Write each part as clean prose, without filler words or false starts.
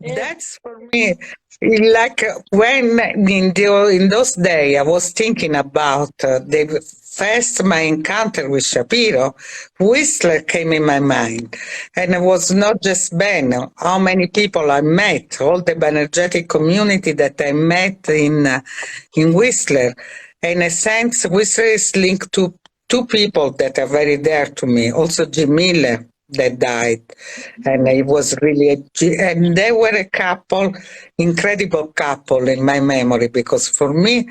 That's for me, like when in those days I was thinking about the first my encounter with Shapiro, Whistler came in my mind. And it was not just Ben, how many people I met, all the Bioenergetic community that I met in Whistler. In a sense, Whistler is linked to two people that are very dear to me, also Jim Miller that died. And it was really, and they were a couple, incredible couple in my memory, because for me,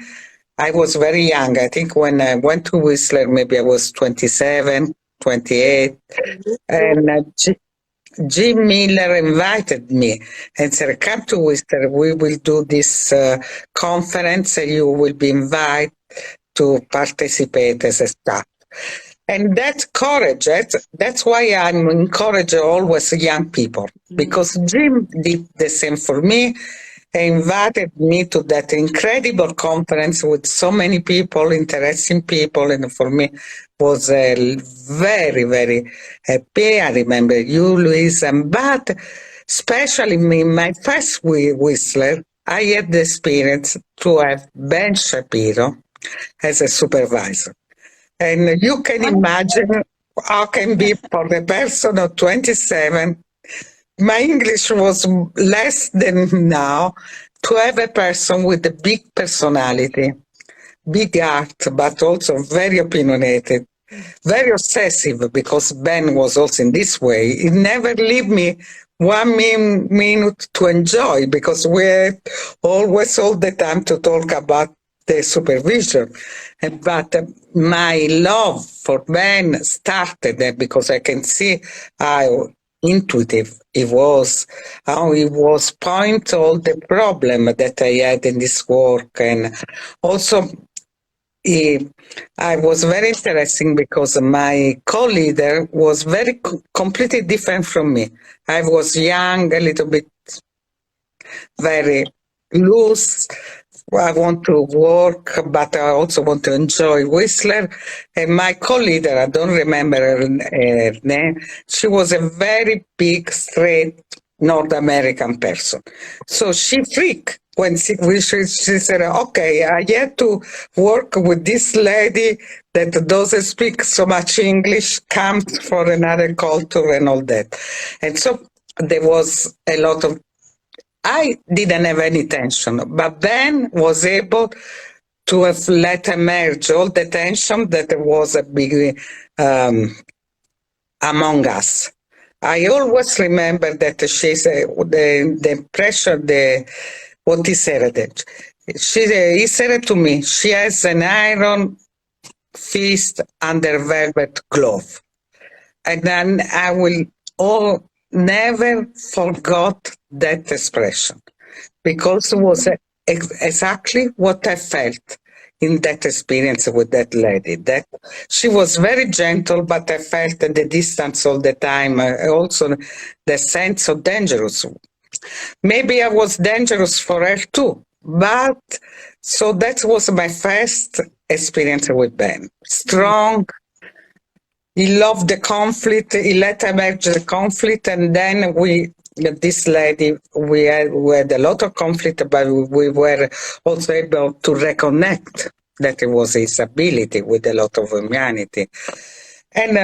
I was very young. I think when I went to Whistler, maybe I was 27, 28. And Jim Miller invited me and said, come to Whistler, we will do this conference, and you will be invited to participate as a staff. And that courage, that's why I'm encouraging always young people, because Jim did the same for me. He invited me to that incredible conference with so many people, interesting people, and for me was very, very happy. I remember you, Louise, but especially in my first Whistler, I had the experience to have Ben Shapiro as a supervisor. And you can imagine how can be for the person of 27. My English was less than now, to have a person with a big personality, big heart, but also very opinionated, very obsessive, because Ben was also in this way. He never leave me 1 minute to enjoy, because we had always all the time to talk about the supervision. But my love for Ben started there, because I can see how intuitive he was, how he was point all the problem that I had in this work. And also I was very interesting because my co-leader was very completely different from me. I was young, a little bit very loose. I want to work, but I also want to enjoy Whistler. And my co-leader, I don't remember her name, she was a very big, straight North American person. So she freaked when she said, okay, I had to work with this lady that doesn't speak so much English, comes for another culture and all that. And so there was a lot of, I didn't have any tension, but Ben was able to have let emerge all the tension that was a big among us. I always remember that she said the pressure, what he said. He said to me, she has an iron fist under velvet glove. And then I will never forgot that expression, because it was exactly what I felt in that experience with that lady. That she was very gentle, but I felt the distance all the time. Also the sense of dangerous. Maybe I was dangerous for her too. But so that was my first experience with Ben. Strong. He loved the conflict. He let emerge the conflict, and then this lady, we had a lot of conflict, but we were also able to reconnect. That it was his ability with a lot of humanity, and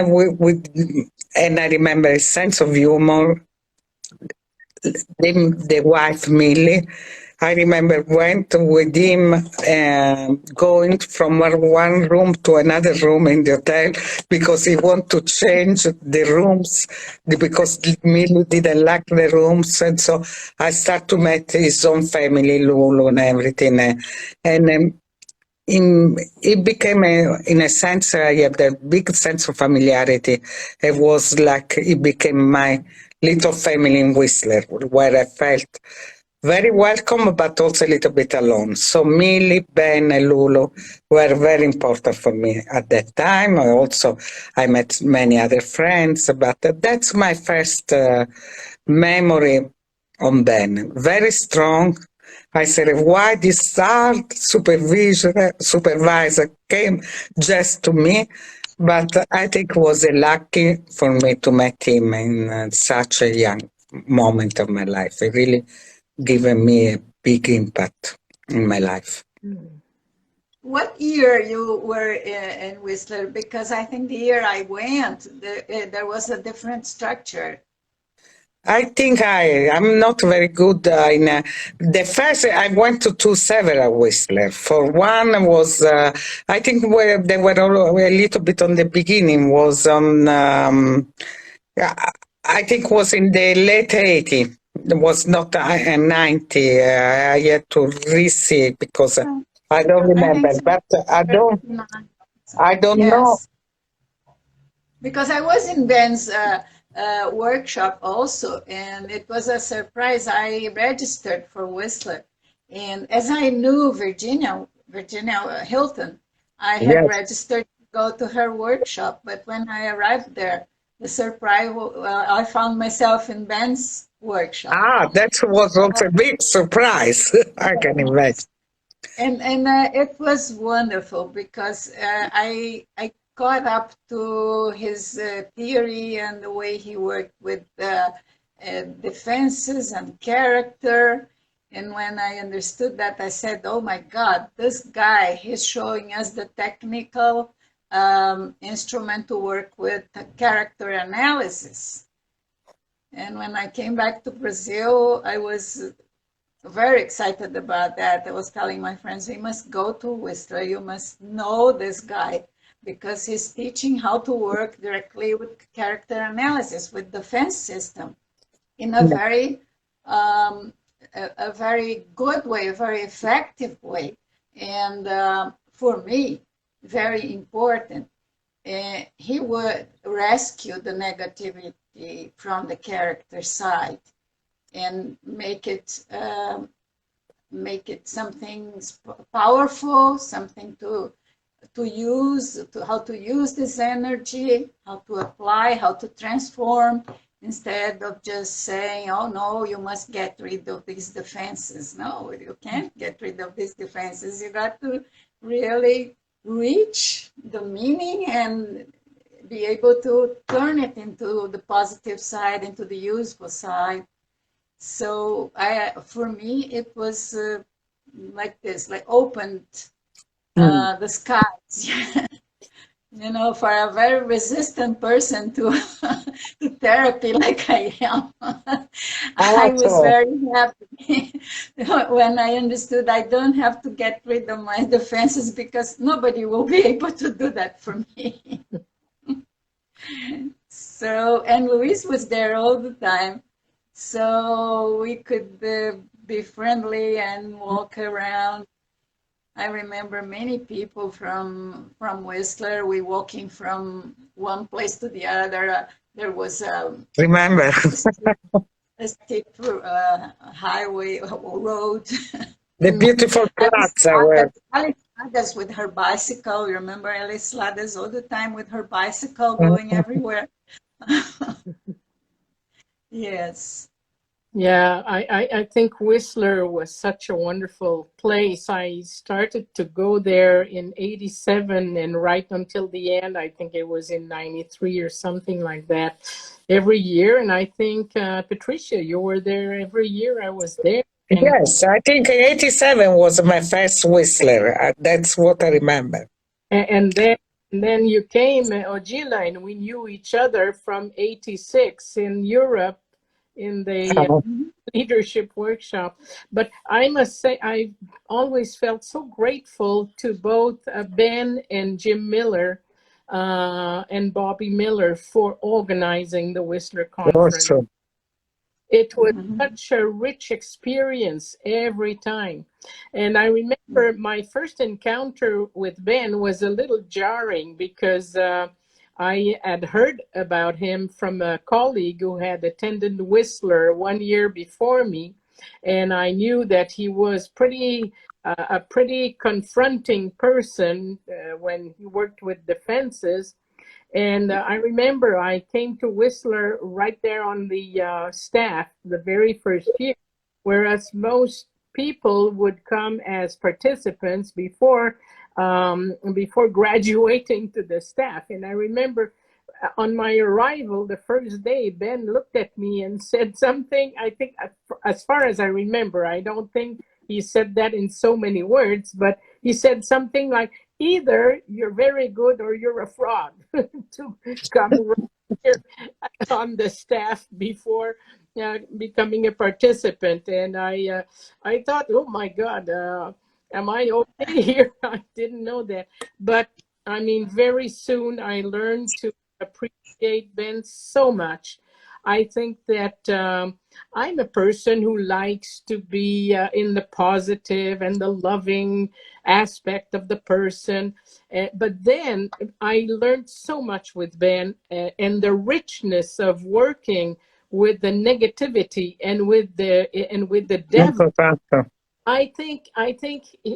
and I remember his sense of humor. The wife Millie, I remember went with him going from one room to another room in the hotel, because he wanted to change the rooms, because Millie didn't like the rooms. And so I started to meet his own family, Lulu and everything. And it became, in a sense, I have the big sense of familiarity. It was like it became my little family in Whistler, where I felt very welcome, but also a little bit alone. So Millie, Ben, and Lulu were very important for me at that time. I met many other friends, but that's my first memory on Ben. Very strong. I said, why this hard supervisor came just to me? But I think it was lucky for me to meet him in such a young moment of my life. It really given me a big impact in my life. What year you were in Whistler? Because I think the year I went, there was a different structure. I think I'm not very good in the first. I went to several Whistler. For one was I think where they were all a little bit on the beginning was on I think was in the late 80s. It was not 90. I had to re-see because I don't I think remember, so. but I don't know. Yes, because I was in Ben's workshop also, and it was a surprise. I registered for Whistler, and as I knew Virginia Hilton, I had Yes. registered to go to her workshop. But when I arrived there, the surprise, I found myself in Ben's workshop. That was also a big surprise. I can imagine. And it was wonderful because I caught up to his theory and the way he worked with defenses and character. And when I understood that, I said, "Oh my God, this guy! He's showing us the technical instrument to work with character analysis." And when I came back to Brazil, I was very excited about that. I was telling my friends, we must go to Whistler. You must know this guy because he's teaching how to work directly with character analysis, with defense system in a very a very good way, a very effective way. And for me, very important. He would rescue the negativity from the character side and make it something powerful, something to use, to how to use this energy, how to apply, how to transform, instead of just saying, "Oh no, you must get rid of these defenses." No, you can't get rid of these defenses. You got to really reach the meaning and be able to turn it into the positive side, into the useful side. So for me, it was like this, like opened the skies, you know, for a very resistant person to to therapy like I am. I was Also, very happy when I understood I don't have to get rid of my defenses because nobody will be able to do that for me. So, and Louise was there all the time. So we could be friendly and walk around. I remember many people from Whistler. We walking from one place to the other. There was remember. a steep highway road. The beautiful plaza where. Alice Ladas with her bicycle. You remember Alice Ladas all the time with her bicycle going everywhere. Yes. Yeah, I think Whistler was such a wonderful place. I started to go there in 87 and right until the end, I think it was in 93 or something like that, every year. And I think, Patricia, you were there every year I was there. And, Yes, I think 87 was my first Whistler. That's what I remember. and then you came, Odila, and we knew each other from 86 in Europe in the leadership workshop. But I must say, I always felt so grateful to both Ben and Jim Miller and Bobby Miller for organizing the Whistler Conference. Also. It was such a rich experience every time. And I remember my first encounter with Ben was a little jarring because I had heard about him from a colleague who had attended Whistler 1 year before me. And I knew that he was a pretty confronting person when he worked with defenses. And I remember I came to Whistler right there on the staff the very first year, whereas most people would come as participants before graduating to the staff. And I remember on my arrival, the first day, Ben looked at me and said something. I think, as far as I remember, I don't think he said that in so many words, but he said something like, either you're very good or you're a fraud to come right here on the staff before becoming a participant. And I thought, oh my God, am I okay here? I didn't know that. But I mean, very soon I learned to appreciate Ben so much. I think that I'm a person who likes to be in the positive and the loving aspect of the person. But then I learned so much with Ben, and the richness of working with the negativity and with the devil. I think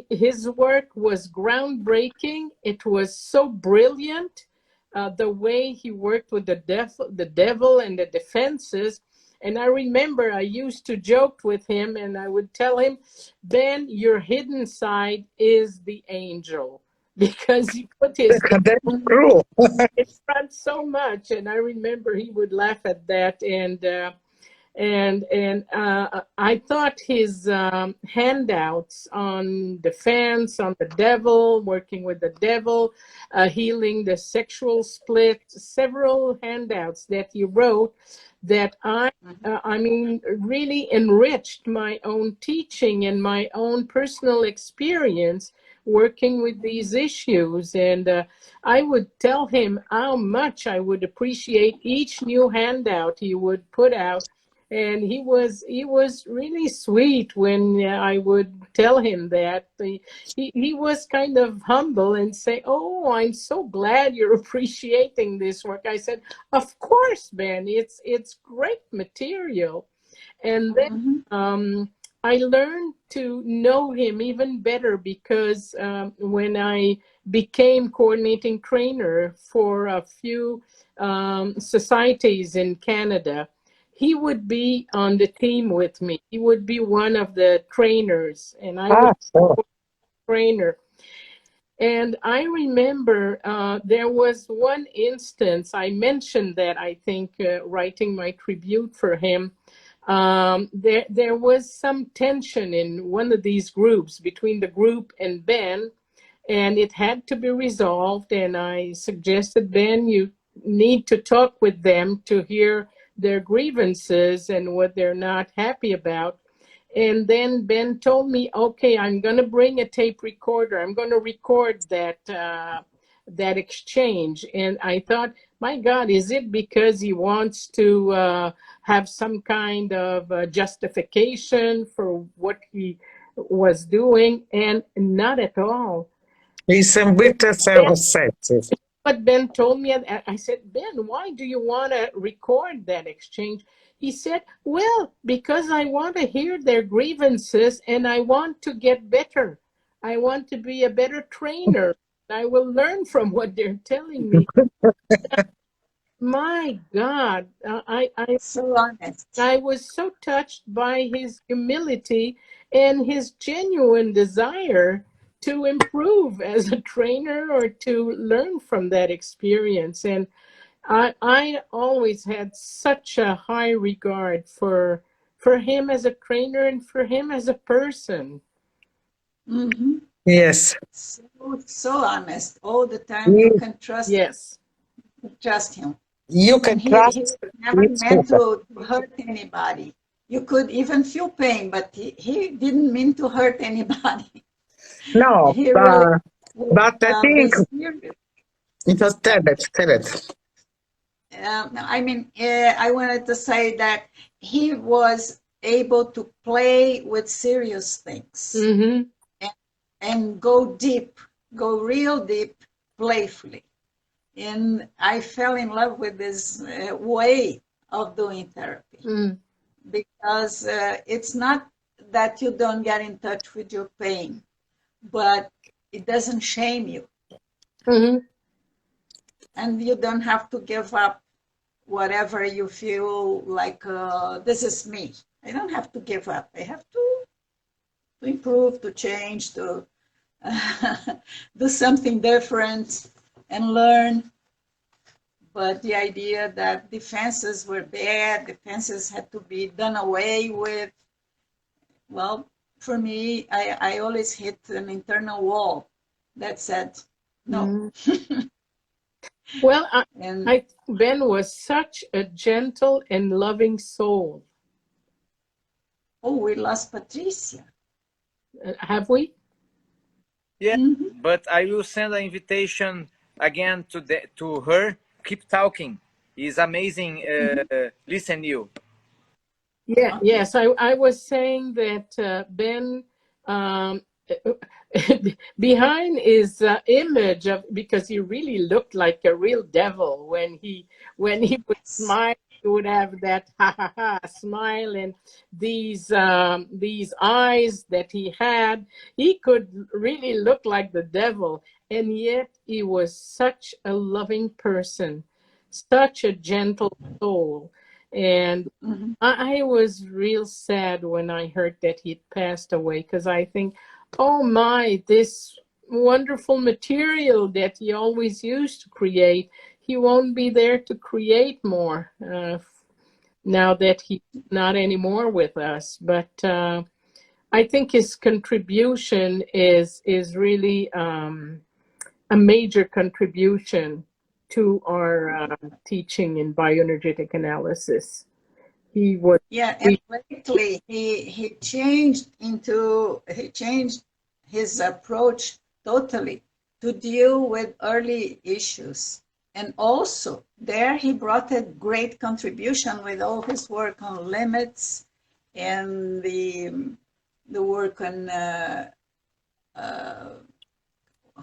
his work was groundbreaking. It was so brilliant, the way he worked with the devil and the defenses. And I remember I used to joke with him, and I would tell him, Ben, your hidden side is the angel, because he put his That's true. in front so much. And I remember he would laugh at that. And I thought his handouts on defense, on the devil, working with the devil, healing the sexual split, several handouts that he wrote, that I mean, really enriched my own teaching and my own personal experience working with these issues. And I would tell him how much I would appreciate each new handout he would put out. And he was really sweet when I would tell him that. He was kind of humble and say, "Oh, I'm so glad you're appreciating this work." I said, "Of course, Ben. It's great material." And then I learned to know him even better, because when I became coordinating trainer for a few societies in Canada, he would be on the team with me. He would be one of the trainers, and I was a trainer. And I remember there was one instance, I mentioned that, I think, writing my tribute for him. There was some tension in one of these groups between the group and Ben, and it had to be resolved. And I suggested, Ben, you need to talk with them to hear their grievances and what they're not happy about. And then Ben told me, okay, I'm going to bring a tape recorder. I'm going to record that exchange. And I thought, my God, is it because he wants to have some kind of justification for what he was doing? And not at all. He's a bit self-obsessive. But Ben told me, I said, Ben, why do you want to record that exchange? He said, well, because I want to hear their grievances and I want to get better. I want to be a better trainer. I will learn from what they're telling me. My God, so honest. I was so touched by his humility and his genuine desire to improve as a trainer or to learn from that experience. And I always had such a high regard for him as a trainer and for him as a person. Yes. So honest all the time. You can trust. Yes. Trust him. You can trust. He never meant to hurt anybody. You could even feel pain, but he didn't mean to hurt anybody. No, He really, but I think it was terrible. I mean, I wanted to say that he was able to play with serious things and go deep, go real deep, playfully. And I fell in love with this way of doing therapy because it's not that you don't get in touch with your pain, but it doesn't shame you. And you don't have to give up whatever you feel like, this is me. I don't have to give up. I have to improve, to change, to do something different and learn. but the idea that defenses were bad, defenses had to be done away with, well, for me, I always hit an internal wall that said, no. Well, I Ben was such a gentle and loving soul. Oh, we lost Patricia. Have we? Yeah, but I will send an invitation again to her. Keep talking. It's amazing. Listen you. Yeah, yes. I was saying that Ben, behind his image of, because he really looked like a real devil when he would smile, he would have that ha ha ha smile, and these eyes that he had, he could really look like the devil, and yet he was such a loving person, such a gentle soul. And I was real sad when I heard that he'd passed away, because I think, oh my, this wonderful material that he always used to create, he won't be there to create more now that he's not anymore with us. But I think his contribution is really a major contribution to our teaching in bioenergetic analysis. He was, and lately he changed his approach totally to deal with early issues, and also there he brought a great contribution with all his work on limits and the work on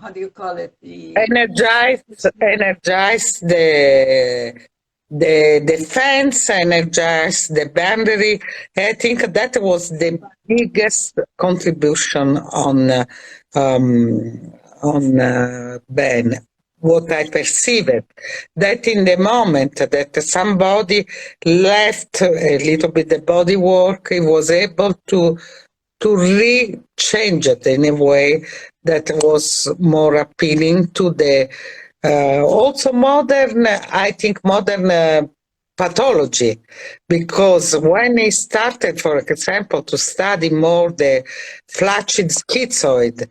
how do you call it? Energize the defense, energize the boundary. I think that was the biggest contribution on Ben. What I perceived, that in the moment that somebody left a little bit the body work, he was able to re-change it in a way that was more appealing to the also modern pathology, because when he started, for example, to study more the flaccid schizoid,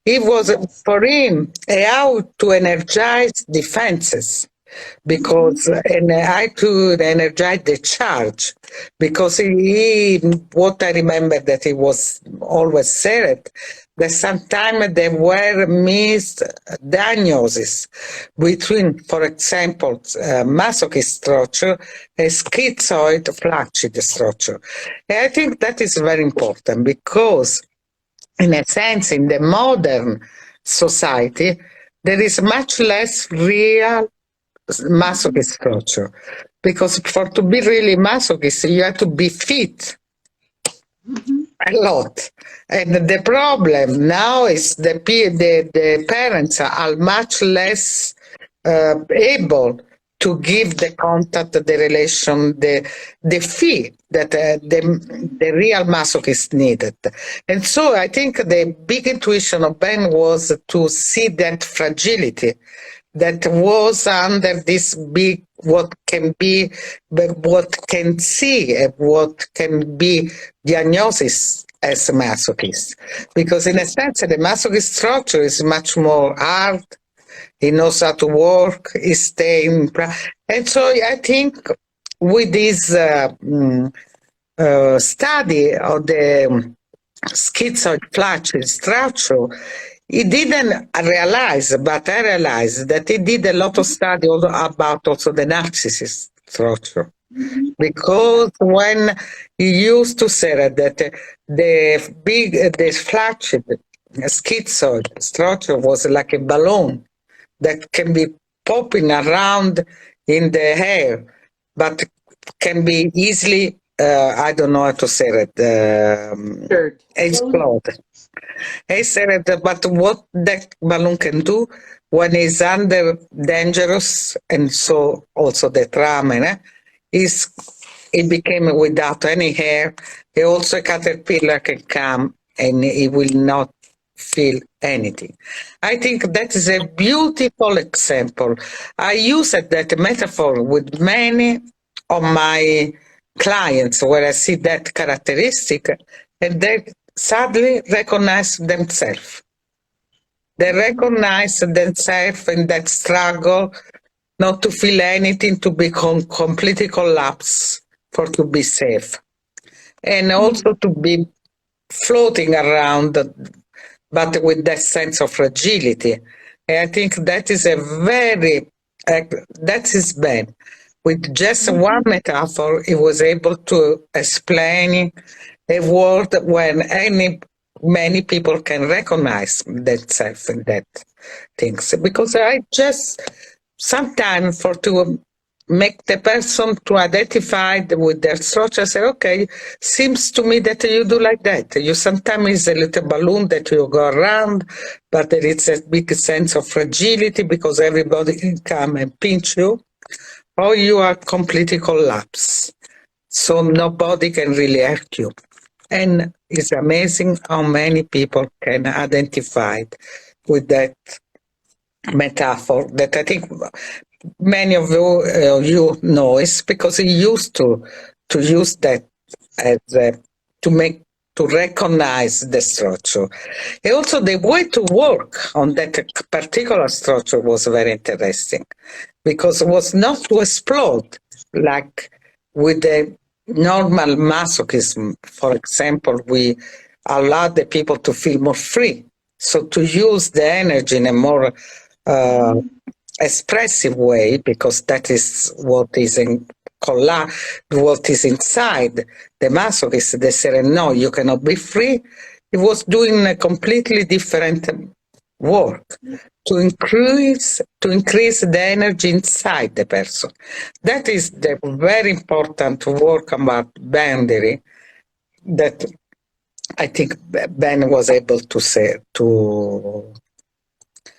it was for him how to energize defenses, because and I to energize the charge, because what I remember that he was always said that sometimes there were misdiagnoses between, for example, masochist structure and schizoid flaccid structure. And I think that is very important, because in a sense, in the modern society, there is much less real masochist structure, because for to be really masochist, you have to be fit a lot. And the problem now is the parents are much less able to give the contact, the relation, the fee that the real masochist needed. And so I think the big intuition of Ben was to see that fragility that was under this big, what can be, what can see, what can be diagnosis as a masochist. Because in a sense, the masochist structure is much more hard. He knows how to work, he's staying. And so I think with this study of the schizoid flaccid structure, he didn't realize, but I realized that he did a lot of study about also the narcissist structure. Because when he used to say that the flaccid schizoid structure was like a balloon that can be popping around in the air, but can be easily, I don't know how to say it, explode. He said, but what that balloon can do when it's under dangerous, and so also the trauma, is it became without any hair. Also a caterpillar can come and it will not feel anything. I think that is a beautiful example. I use that metaphor with many of my clients where I see that characteristic and they sadly recognize themselves. They recognize themselves in that struggle not to feel anything, to become completely collapse, for to be safe. And also to be floating around, but with that sense of fragility. And I think that is a very, that is bad. With just one metaphor, he was able to explain a world when many people can recognize themselves in that things. Because I just sometimes for to make the person to identify with their structure, say, okay, seems to me that you do like that. You sometimes is a little balloon that you go around, but there is a big sense of fragility because everybody can come and pinch you, or you are completely collapsed. So nobody can really hurt you. And it's amazing how many people can identify with that metaphor that I think many of you know is because he used to use that as to recognize the structure. And also the way to work on that particular structure was very interesting because it was not to explode like with the normal masochism. For example, we allow the people to feel more free. So to use the energy in a more expressive way, because that is what is what is inside the masochist. They said, no, you cannot be free. He was doing a completely different work to increase the energy inside the person. That is the very important work about boundary that I think Ben was able to say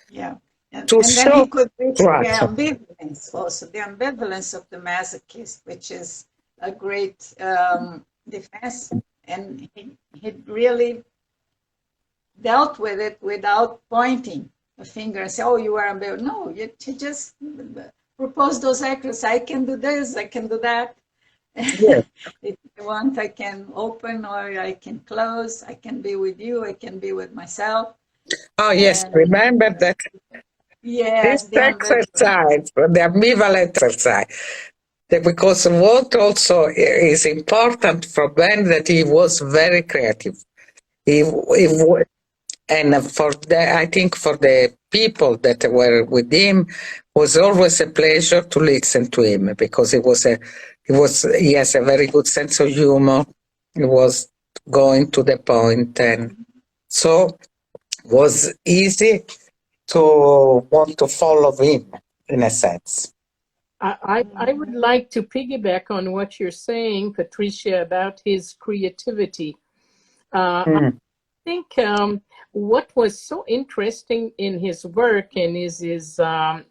Yeah. And to then show he could reach the right. ambivalence also, the ambivalence of the masochist, which is a great defense. And he really dealt with it without pointing a finger and say, oh, you are ambivalent. No, you just propose those exercises. I can do this, I can do that. Yes. If you want, I can open or I can close. I can be with you, I can be with myself. Oh, yes, And remember that yes, this the exercise, the ambivalent exercise, because what also is important for Ben that he was very creative. And for I think for the people that were with him, was always a pleasure to listen to him because he has a very good sense of humor. He was going to the point, and so was easy to want to follow him in a sense. I would like to piggyback on what you're saying, Patricia, about his creativity. I think what was so interesting in his work and the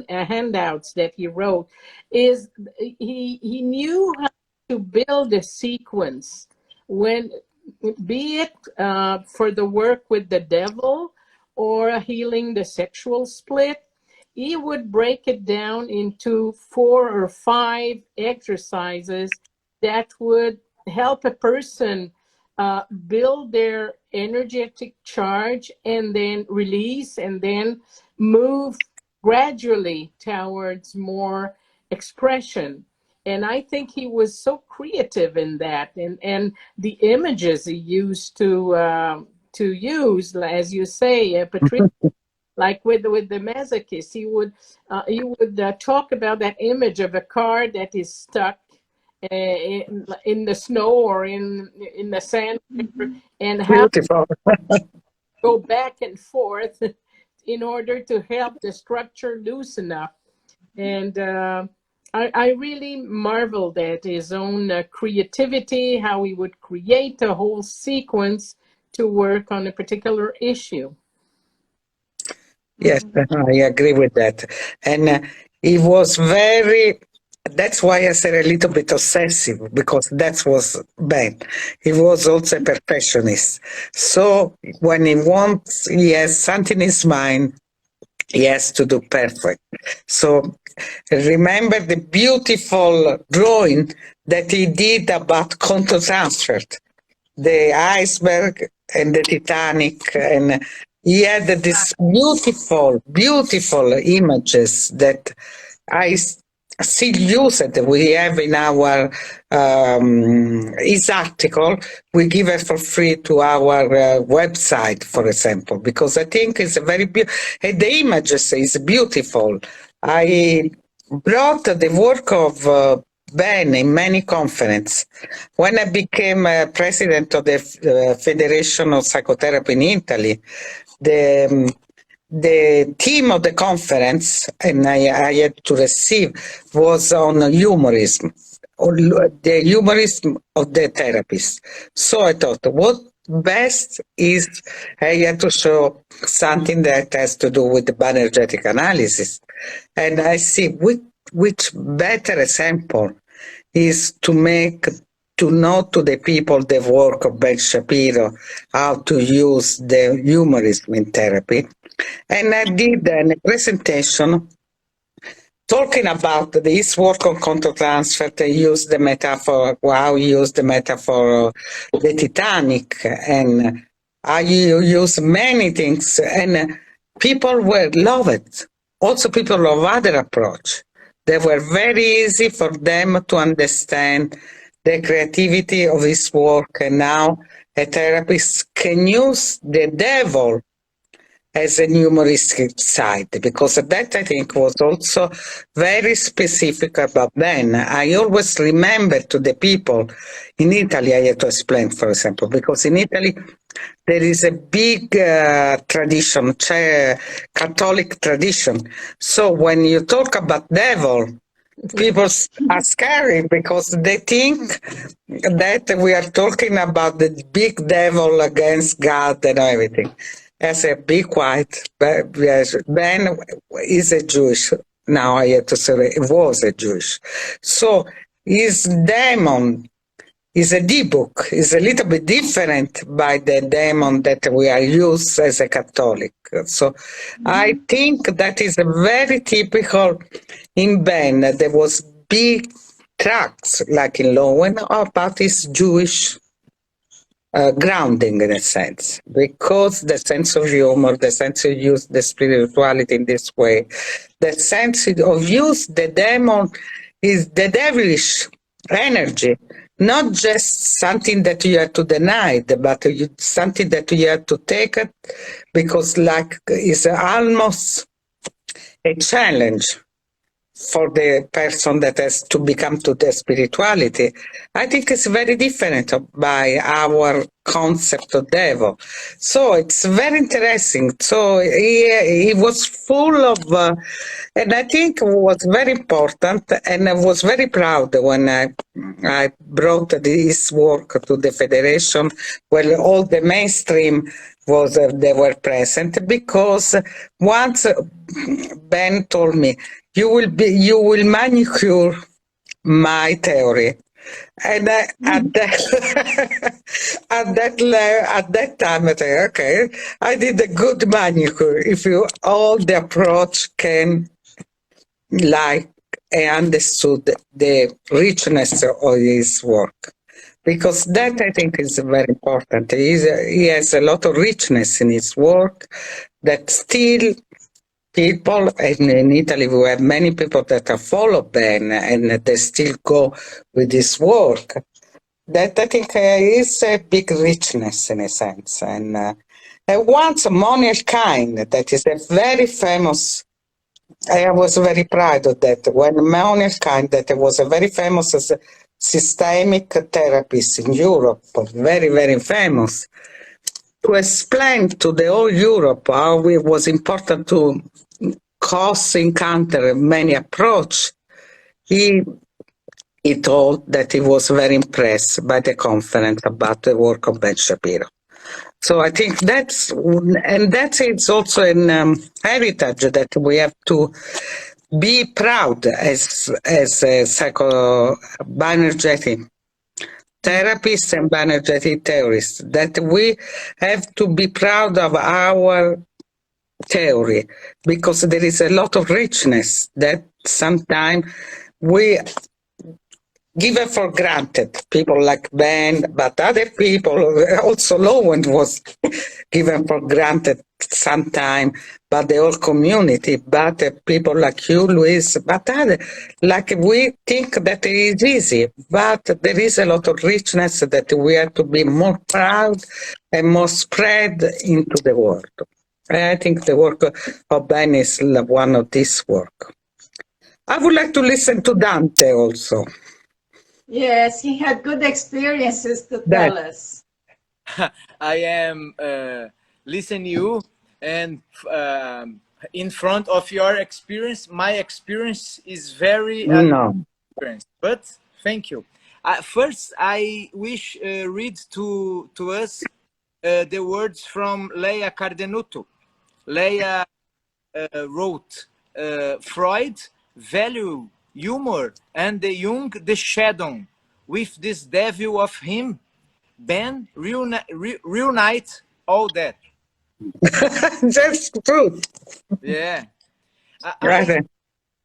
handouts that he wrote is he knew how to build a sequence when, be it for the work with the devil or healing the sexual split. He would break it down into 4 or 5 exercises that would help a person build their energetic charge and then release and then move gradually towards more expression. And I think he was so creative in that, and the images he used to use, as you say, Patricia, like with the masochist, he would talk about that image of a car that is stuck in the snow or in the sand, and how to go back and forth in order to help the structure loosen up. And I really marveled at his own creativity, how he would create a whole sequence to work on a particular issue. Yes, I agree with that. And he was very that's why I said a little bit obsessive, because that was Ben. He was also a perfectionist. So when he has something in his mind, he has to do perfect. So remember the beautiful drawing that he did about countertransference, the iceberg and the Titanic, and he had this beautiful images that I still use it. We have in our his article. We give it for free to our website, for example, because I think it's a very beautiful. The images is beautiful. I brought the work of Ben in many conferences. When I became president of the Federation of Psychotherapy in Italy, the theme of the conference, and I had to receive, was on humorism, or the humorism of the therapist. So I thought, what best is I had to show something that has to do with the bioenergetic analysis. And I see which better example is to know to the people the work of Bennett Shapiro, how to use the humorism in therapy. And I did a presentation talking about this work on countertransference. I used the metaphor, how he used the metaphor of the Titanic, and I use many things, and people love it. Also people love other approach. They were very easy for them to understand the creativity of his work, and now a therapist can use the devil as a humoristic side, because that I think was also very specific about Ben. I always remember to the people in Italy, I had to explain, for example, because in Italy there is a big tradition, Catholic tradition. So when you talk about devil, people are scared because they think that we are talking about the big devil against God and everything. I said, be quiet. Ben is a Jewish. Now I have to say he was a Jewish. So his demon is a D-book. Is a little bit different by the demon that we are used as a Catholic. So I think that is very typical in Ben. There was big tracks like in Lowen about his Jewish grounding in a sense, because the sense of humor, the sense of use the spirituality in this way, the sense of use the demon is the devilish energy, not just something that you have to deny, but something that you have to take it because like is almost a challenge for the person that has to become to the spirituality. I think it's very different by our concept of devil. So it's very interesting. So he was full of, and I think it was very important, and I was very proud when I brought this work to the Federation, where all the mainstream was they were present, because once Ben told me, you will manicure my theory, and at that time I said, okay, I did a good manicure. If you all the approach can like I understood the richness of his work, because that I think is very important. He has a lot of richness in his work that still people, and in Italy we have many people that have followed Ben and they still go with his work. That I think is a big richness in a sense. And once Moselli, that is a very famous, I was very proud of that, when Moselli, that was a very famous as a systemic therapist in Europe, very, very famous, to explain to the whole Europe how it was important to encounter many approach. He told that he was very impressed by the conference about the work of Bennett Shapiro. So I think that's it's also an heritage that we have to be proud as a bioenergetic therapists and bioenergetic theorists, that we have to be proud of our theory, because there is a lot of richness that sometimes we give it for granted. People like Ben, but other people, also Lowen was given for granted sometime, but the whole community, but people like you, Louise, but other, like we think that it is easy, but there is a lot of richness that we have to be more proud and more spread into the world. I think the work of Ben is one of this work. I would like to listen to Dante also. Yes, he had good experiences to tell us. I am listening you, and in front of your experience, my experience is very experience. But thank you. First, I wish read to us the words from Leia Cardenuto. Leia wrote, Freud value humor and the Jung the shadow. With this devil of him, Ben reunite all that. That's true. Yeah. Right.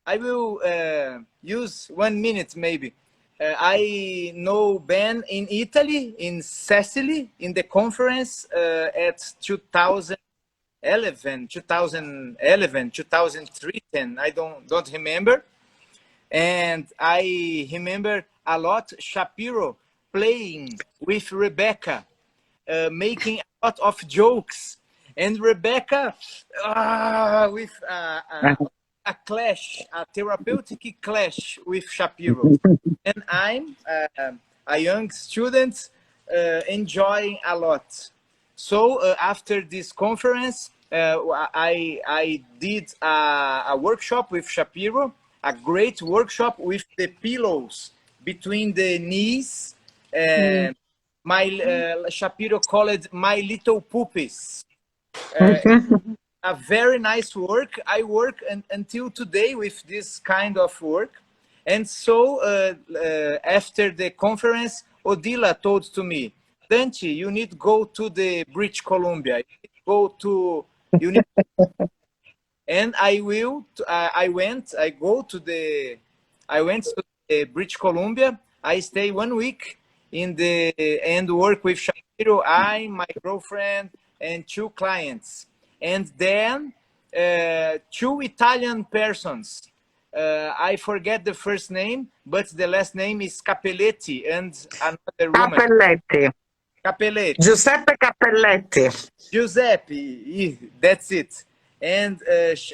I will use 1 minute maybe. I know Ben in Italy, in Sicily, in the conference at 2011, 2003, I don't remember. And I remember a lot Shapiro playing with Rebecca, making a lot of jokes. And Rebecca, with a clash, a therapeutic clash with Shapiro. And I'm a young student enjoying a lot. So after this conference, I did a workshop with Shapiro, a great workshop with the pillows between the knees. And Shapiro called it My Little Puppies. A very nice work. I work until today with this kind of work. And so after the conference, Odila told to me, Dante, you need to go to the British Columbia. You need and I went to the British Columbia. I stay 1 week and work with Shapiro, my girlfriend, and 2 clients. And then 2 Italian persons. I forget the first name, but the last name is Capelletti, and another woman. Capelletti. Giuseppe Capelletti. Giuseppe, that's it. And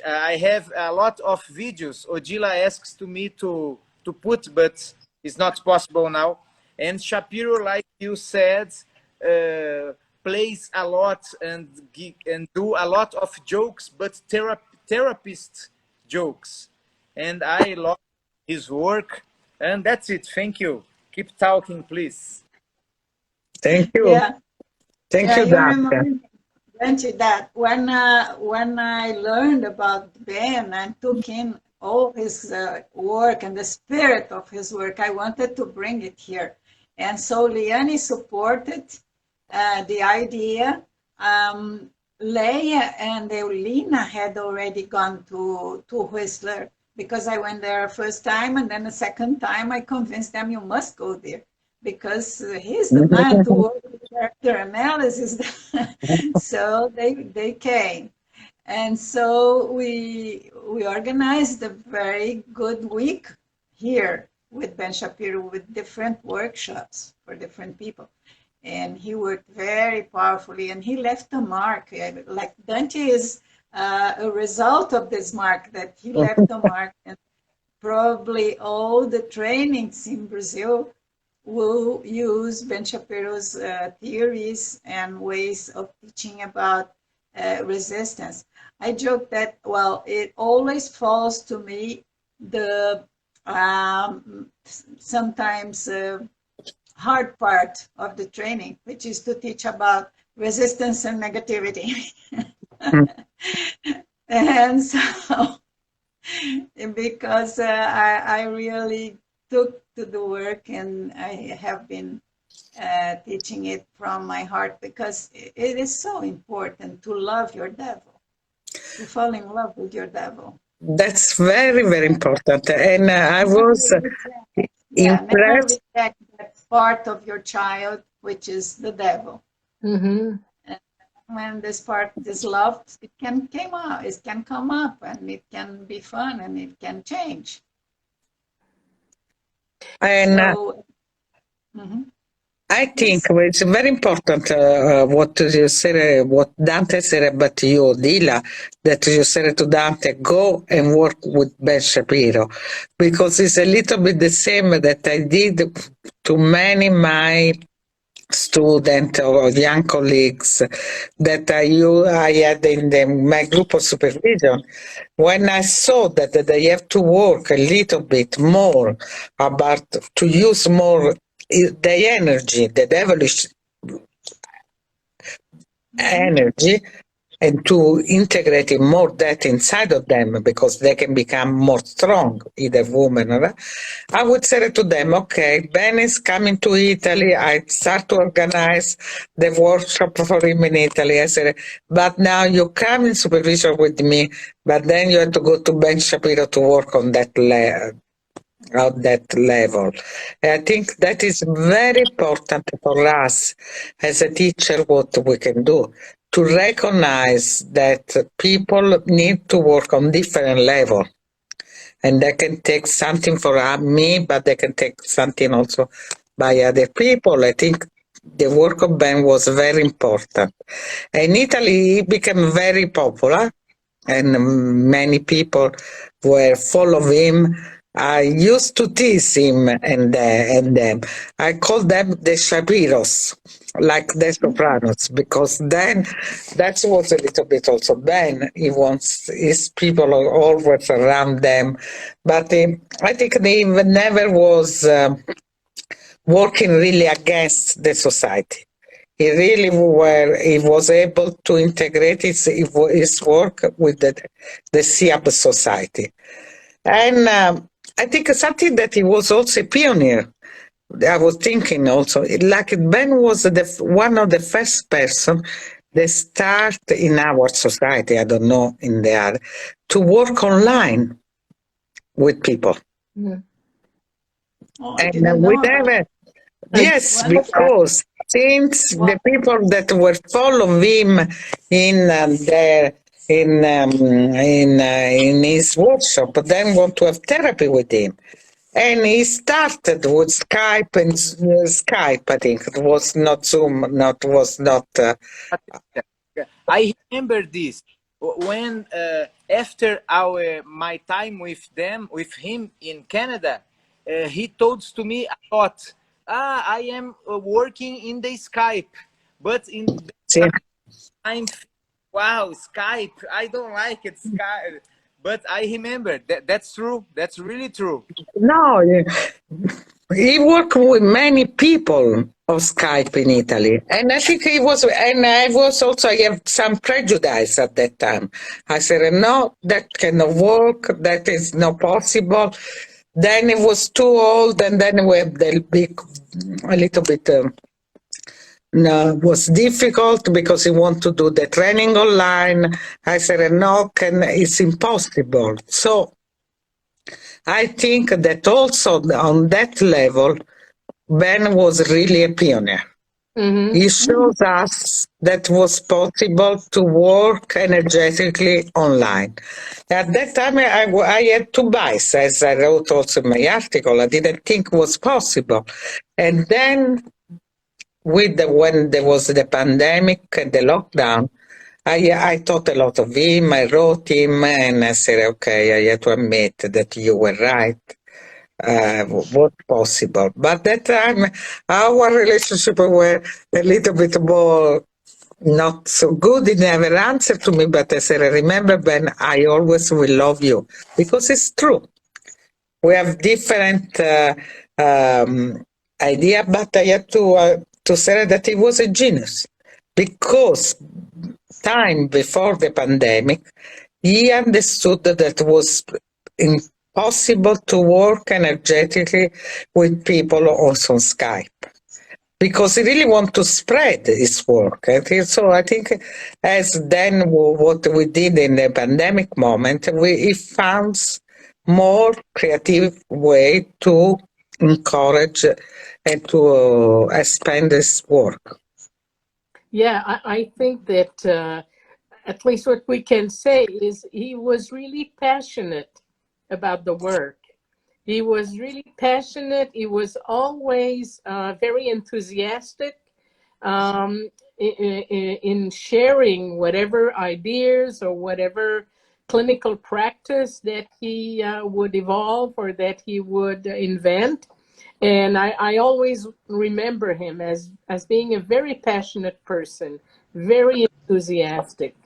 I have a lot of videos. Odila asks to me to put, but it's not possible now. And Shapiro, like you said, plays a lot and do a lot of jokes, but therapist jokes. And I love his work. And that's it. Thank you. Keep talking, please. Thank you. Yeah. Thank you, Dante. That when I learned about Ben and took in all his work and the spirit of his work, I wanted to bring it here. And so Liane supported the idea. Leia and Eulina had already gone to Whistler, because I went there first time, and then the second time I convinced them, you must go there, because he's the man to work with character analysis. So they came. And so we organized a very good week here with Ben Shapiro, with different workshops for different people. And he worked very powerfully, and he left a mark. Like Dante is a result of this mark, that he left a mark. And probably all the trainings in Brazil will use Ben Shapiro's theories and ways of teaching about resistance. I joke that, well, it always falls to me the sometimes hard part of the training, which is to teach about resistance and negativity. And so because I really took to the work, and I have been teaching it from my heart, because it is so important to love your devil, to fall in love with your devil. That's very, very important. And I Never was reject, yeah, never impressed. reject that part of your child, which is the devil. Mm-hmm. And when this part is loved, it can come up, and it can be fun, and it can change. And So, mhm. I think Yes. it's very important what you said, what Dante said about you, Odila, that you said to Dante, go and work with Ben Shapiro, because it's a little bit the same that I did to many my students or young colleagues that I had in my group of supervision. When I saw that they have to work a little bit more about to use more the energy, the devilish energy, and to integrate more that inside of them because they can become more strong, either woman or I would say to them, okay, Ben is coming to Italy. I start to organize the workshop for him in Italy. I said, but now you come in supervision with me, but then you have to go to Ben Shapiro to work on that level. I think that is very important for us as a teacher, what we can do, to recognize that people need to work on different level. And they can take something for me, but they can take something also by other people. I think the work of Ben was very important. In Italy, he became very popular, and many people were following him. I used to tease him and them. I called them the Shapiros, like the Sopranos, because then that was a little bit also Ben. He wants his people are always around them, but I think they never was working really against the society. He really he was able to integrate his work with the SIAB society. And I think something that he was also a pioneer. I was thinking also, like Ben was one of the first person that start in our society, I don't know in the other, to work online with people. Mm. Oh, I And didn't we know about never, yes, Well, because since the people that were following him in in his workshop then want to have therapy with him. And he started with Skype and Skype, I think. It was not Zoom, was not. I remember this when after my time with him in Canada, he told to me a lot. I am working in the Skype, but in the time, wow, Skype, I don't like it, Skype. But I remember that's true. That's really true. No, he worked with many people of Skype in Italy. And I think I was also, I have some prejudice at that time. I said, no, that cannot work. That is not possible. Then it was too old. And then we have the big, a little bit, no, was difficult because he want to do the training online. I said, no, it's impossible. So I think that also on that level, Ben was really a pioneer. Mm-hmm. He shows us that was possible to work energetically online. At that time, I had two bias, as I wrote also in my article. I didn't think it was possible. And then when there was the pandemic and the lockdown, I thought a lot of him. I wrote him and I said, okay, I have to admit that you were right. Was possible. But that time, our relationship were a little bit more not so good. He never answered to me, but I said, remember, Ben, I always will love you. Because it's true. We have different idea, but I have to say that he was a genius. Because time before the pandemic, he understood that was impossible to work energetically with people also on Skype, because he really want to spread his work. So I think as then what we did in the pandemic moment, he found more creative way to encourage and to expand this work. Yeah, I think that at least what we can say is he was really passionate about the work. He was really passionate. He was always very enthusiastic in sharing whatever ideas or whatever clinical practice that he would evolve or that he would invent. And I always remember him as being a very passionate person, very enthusiastic.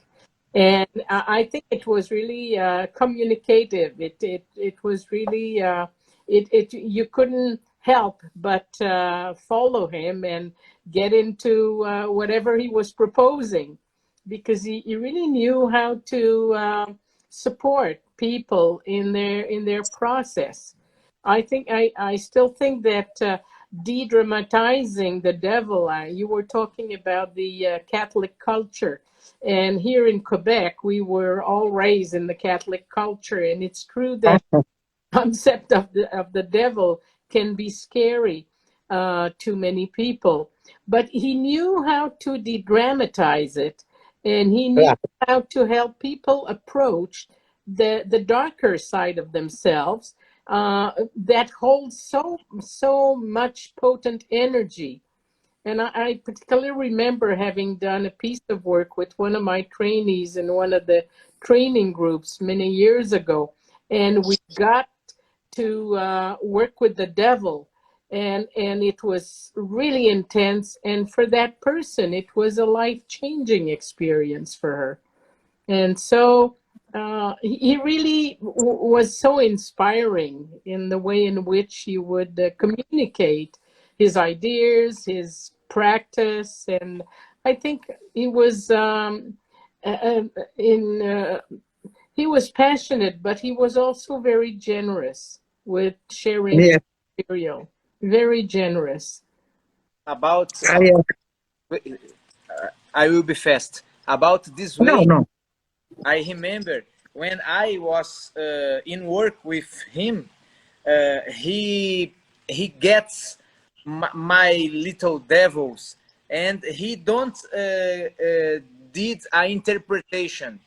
And I think it was really communicative. It was really you couldn't help but follow him and get into whatever he was proposing, because he really knew how to support people in their process. I still think that de-dramatizing the devil. You were talking about the Catholic culture. And here in Quebec, we were all raised in the Catholic culture, and it's true that the concept of the devil can be scary to many people. But he knew how to de-dramatize it, and he knew how to help people approach the darker side of themselves that holds so much potent energy. And I particularly remember having done a piece of work with one of my trainees in one of the training groups many years ago. And we got to work with the devil. And it was really intense. And for that person, it was a life-changing experience for her. And so he really was so inspiring in the way in which he would communicate his ideas, his practice, and I think he was he was passionate, but he was also very generous with sharing material. Very generous. About I will be fast. About this way, I remember when I was in work with him, he gets my little devils, and he don't did an interpretation.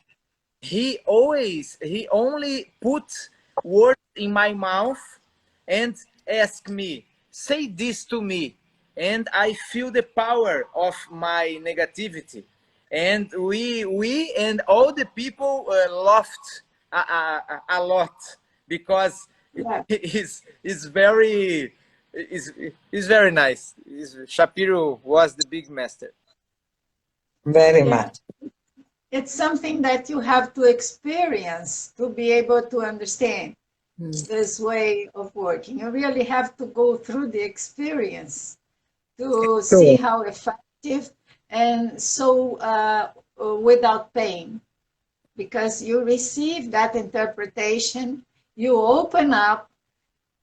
He only put words in my mouth and ask me, say this to me, and I feel the power of my negativity. And we and all the people laughed a lot, because it's very nice. Shapiro was the big master. Very much. It's something that you have to experience to be able to understand this way of working. You really have to go through the experience to see how effective and so without pain, because you receive that interpretation, you open up,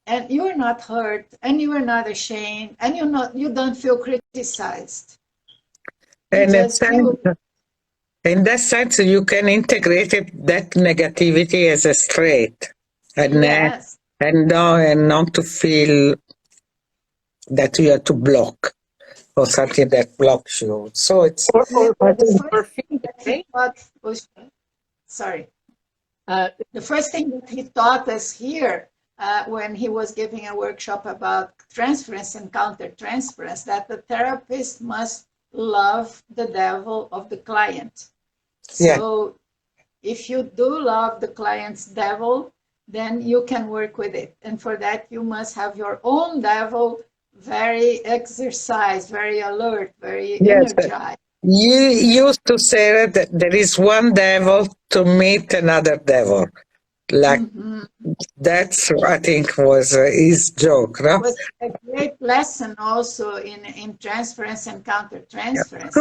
and you're not hurt, and you are not ashamed, and you don't feel criticized. And in that sense, you can integrate that negativity as a straight, and not to feel that you have to block or something that blocks you. So it's the first thing that he taught us here when he was giving a workshop about transference and countertransference, that the therapist must love the devil of the client. So if you do love the client's devil, then you can work with it. And for that, you must have your own devil very exercised, very alert, very energized. You used to say that there is one devil to meet another devil. Like that's, I think, was his joke, no? It was a great lesson also in transference and countertransference.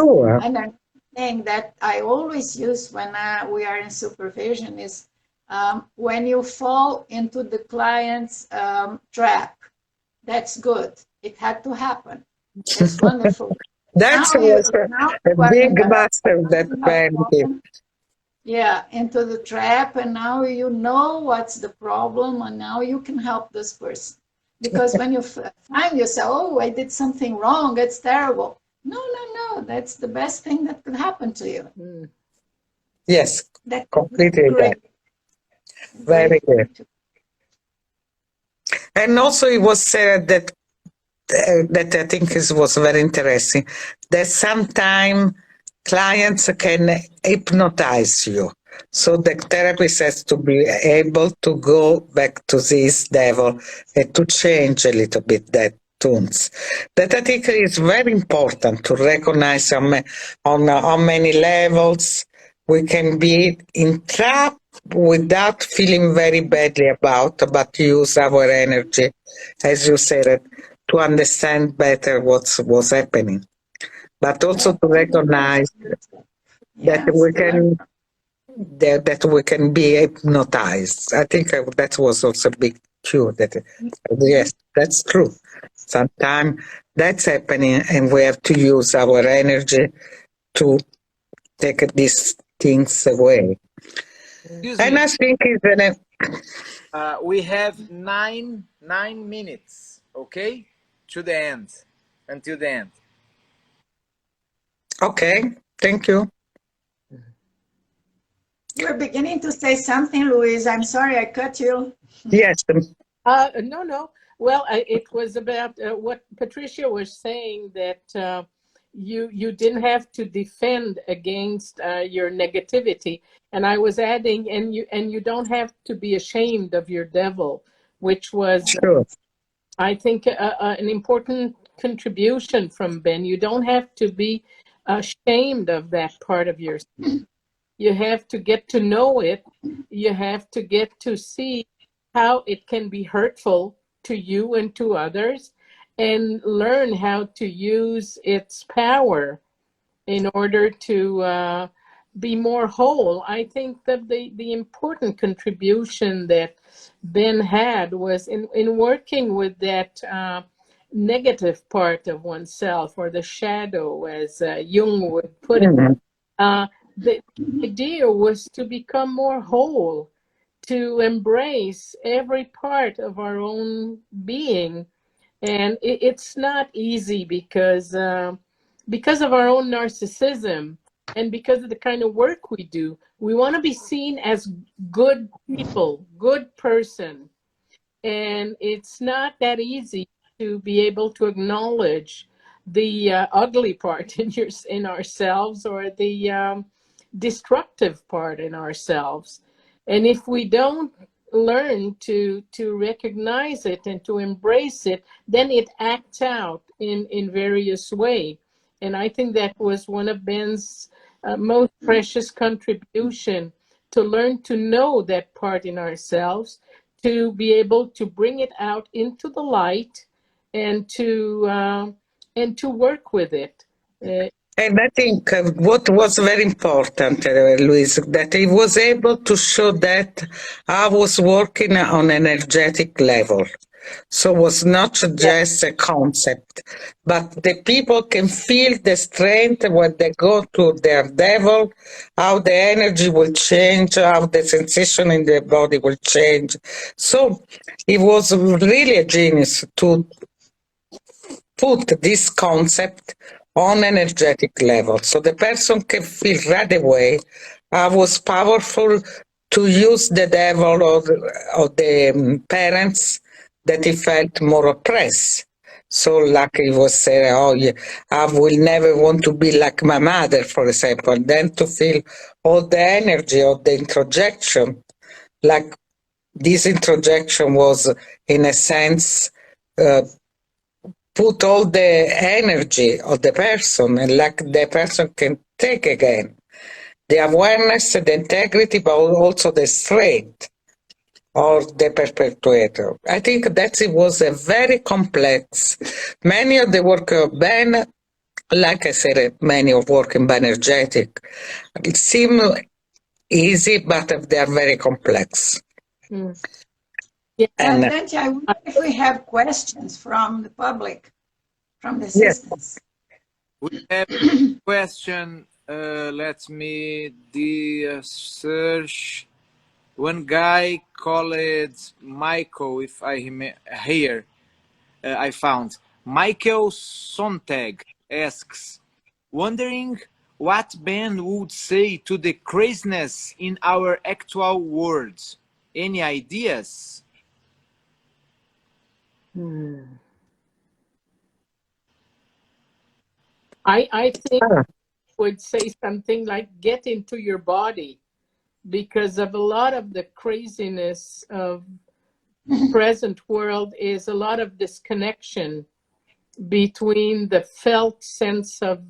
And another thing that I always use when we are in supervision is when you fall into the client's trap. That's good. It had to happen. It's wonderful. That was a big master that Ben did. Yeah, into the trap, and now you know what's the problem, and now you can help this person. Because when you find yourself, oh, I did something wrong, it's terrible. No, that's the best thing that could happen to you. Yes, That's completely great. Very good. And also it was said that I think was very interesting, that sometimes clients can hypnotize you. So the therapist has to be able to go back to this devil and to change a little bit that tunes. That I think is very important to recognize on many levels we can be entrapped without feeling very badly about, but use our energy, as you said, to understand better what's happening. But also to recognize that we can be hypnotized. I think that was also a big cue. That yes, that's true. Sometimes that's happening, and we have to use our energy to take these things away. And I think we have nine minutes, okay, to the end, until the end. Okay, thank you. You're beginning to say something, Louise. I'm sorry I cut you. Yes. No. Well, it was about what Patricia was saying, that you didn't have to defend against your negativity, and I was adding, and you don't have to be ashamed of your devil, which was, sure. I think, an important contribution from Ben. You don't have to be ashamed of that part of yourself. You have to get to know it. You have to get to see how it can be hurtful to you and to others, and learn how to use its power in order to be more whole. I think that the important contribution that Ben had was in working with that negative part of oneself, or the shadow, as Jung would put it. The idea was to become more whole, to embrace every part of our own being. And it's not easy because of our own narcissism, and because of the kind of work we do. We want to be seen as good people, good person. And it's not that easy to be able to acknowledge the ugly part in ourselves, or the destructive part in ourselves. And if we don't learn to recognize it and to embrace it, then it acts out in various ways. And I think that was one of Ben's most precious contribution, to learn to know that part in ourselves, to be able to bring it out into the light, and to work with it. And I think what was very important, Louise, that he was able to show that I was working on an energetic level. So it was not just a concept, but the people can feel the strength when they go to their devil, how the energy will change, how the sensation in the body will change. So it was really a genius to put this concept on energetic level, so the person can feel right away I was powerful to use the devil or the parents that he felt more oppressed. So like he was saying, oh, yeah, I will never want to be like my mother, for example. Then to feel all the energy of the introjection, like this introjection was, in a sense, put all the energy of the person, and like the person can take again the awareness, the integrity, but also the strength or the perpetuator. I think that it was a very complex. Many of the work of Ben, like I said, many of work in Bioenergetic, it seemed easy, but they are very complex. Mm. Yeah. And Dante, I wonder if we have questions from the public, from the yes, assistants. We have a question. Let me search. One guy called Michael, if I here, I found. Michael Sontag asks, wondering what Ben would say to the craziness in our actual world. Any ideas? I think ah, I would say something like get into your body, because of a lot of the craziness of present world is a lot of disconnection between the felt sense of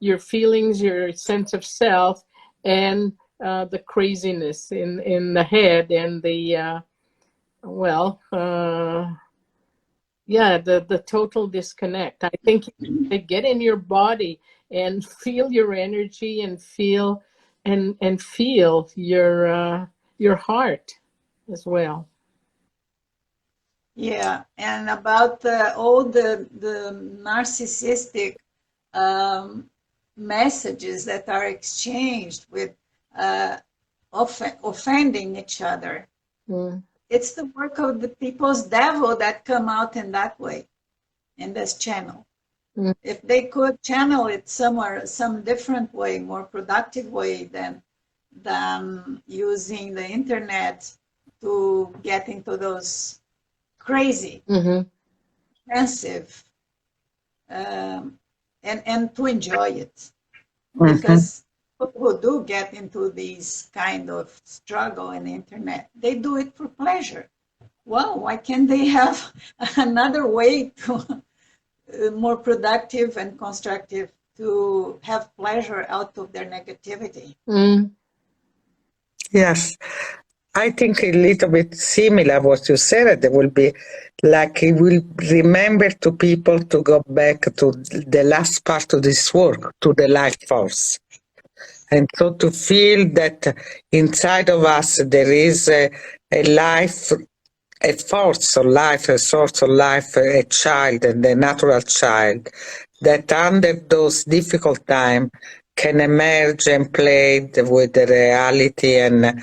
your feelings, your sense of self, and the craziness in the head and the yeah, the total disconnect. I think you get in your body and feel your energy and feel your heart as well. Yeah, and about all the narcissistic messages that are exchanged with offending each other. Mm. It's the work of the people's devil that come out in that way, in this channel. Mm. If they could channel it somewhere, some different way, more productive way than using the internet to get into those crazy, expensive, and to enjoy it. Because people who do get into these kind of struggle in the internet, they do it for pleasure. Well, why can't they have another way to more productive and constructive to have pleasure out of their negativity? yes. I think a little bit similar what you said. There will be like it will remember to people to go back to the last part of this work, to the life force. And so to feel that inside of us there is a life, a force of life, a source of life, a child, and a natural child, that under those difficult times can emerge and play with the reality and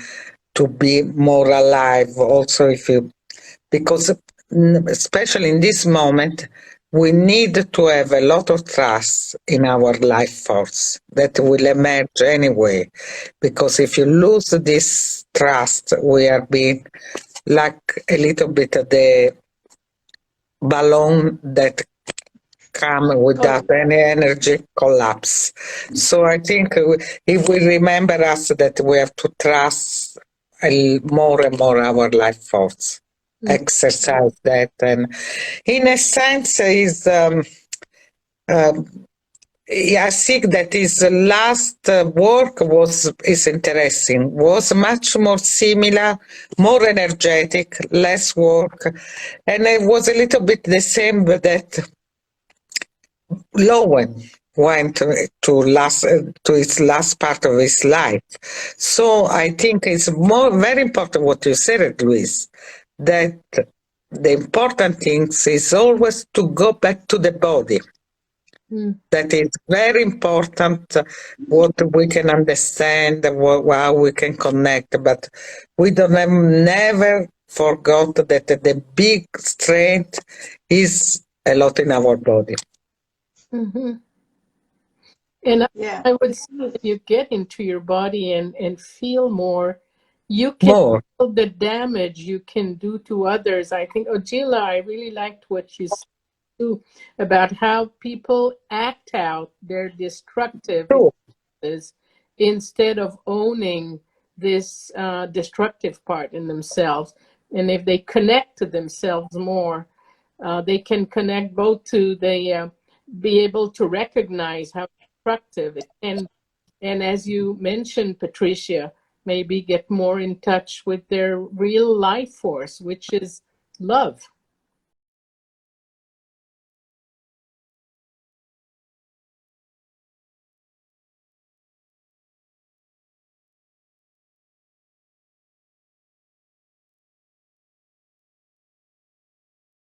to be more alive also because especially in this moment we need to have a lot of trust in our life force that will emerge anyway, because if you lose this trust we are being like a little bit of the balloon that come without any energy collapse. So I think if we remember us that we have to trust more and more our life force, exercise that, and in a sense is I think that his last work is interesting, was much more similar, more energetic, less work, and it was a little bit the same that Lowen went to his last part of his life. So I think it's very important what you said, Louise, that the important thing is always to go back to the body. That is very important, what we can understand, how we can connect, but we don't have never forgot that the big strength is a lot in our body. And Yeah. I would say that you get into your body and feel more. You can More. feel the damage you can do to others. I think, Odila, I really liked what you said too, about how people act out their destructive True. impulses instead of owning this destructive part in themselves. And if they connect to themselves more, they can connect both to be able to recognize how destructive it can, and as you mentioned, Patricia, maybe get more in touch with their real life force, which is love.